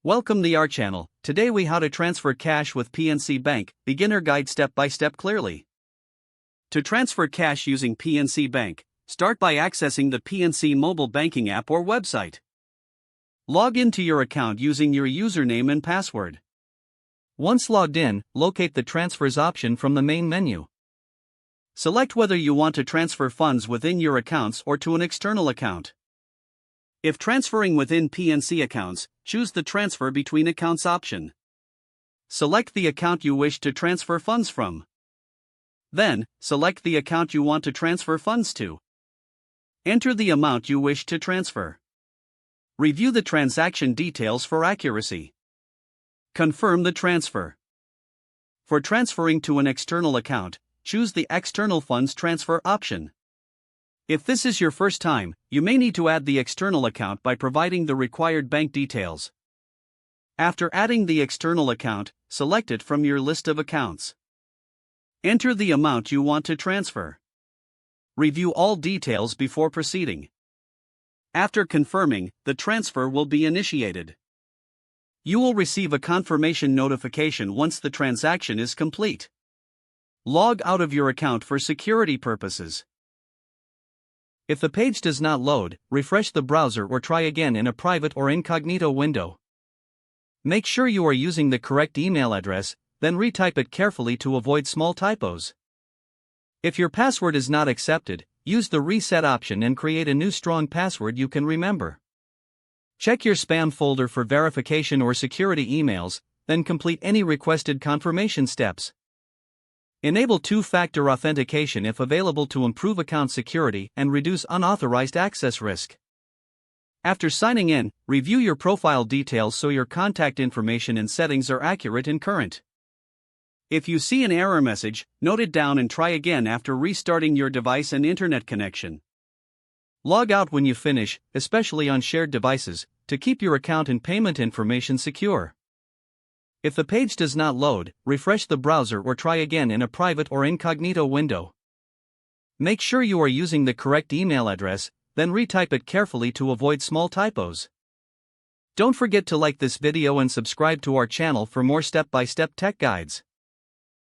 Welcome to our channel. Today we how to transfer cash with PNC Bank, beginner guide step by step clearly. To transfer cash using PNC Bank, start by accessing the PNC mobile banking app or website. Log into your account using your username and password. Once logged in, locate the transfers option from the main menu. Select whether you want to transfer funds within your accounts or to an external account. If transferring within PNC accounts, choose the Transfer Between Accounts option. Select the account you wish to transfer funds from. Then, select the account you want to transfer funds to. Enter the amount you wish to transfer. Review the transaction details for accuracy. Confirm the transfer. For transferring to an external account, choose the External Funds Transfer option. If this is your first time, you may need to add the external account by providing the required bank details. After adding the external account, select it from your list of accounts. Enter the amount you want to transfer. Review all details before proceeding. After confirming, the transfer will be initiated. You will receive a confirmation notification once the transaction is complete. Log out of your account for security purposes. If the page does not load, refresh the browser or try again in a private or incognito window. Make sure you are using the correct email address, then retype it carefully to avoid small typos. If your password is not accepted, use the reset option and create a new strong password you can remember. Check your spam folder for verification or security emails, then complete any requested confirmation steps. Enable two-factor authentication if available to improve account security and reduce unauthorized access risk. After signing in, review your profile details so your contact information and settings are accurate and current. If you see an error message, note it down and try again after restarting your device and internet connection. Log out when you finish, especially on shared devices, to keep your account and payment information secure. If the page does not load, refresh the browser or try again in a private or incognito window. Make sure you are using the correct email address, then retype it carefully to avoid small typos. Don't forget to like this video and subscribe to our channel for more step-by-step tech guides.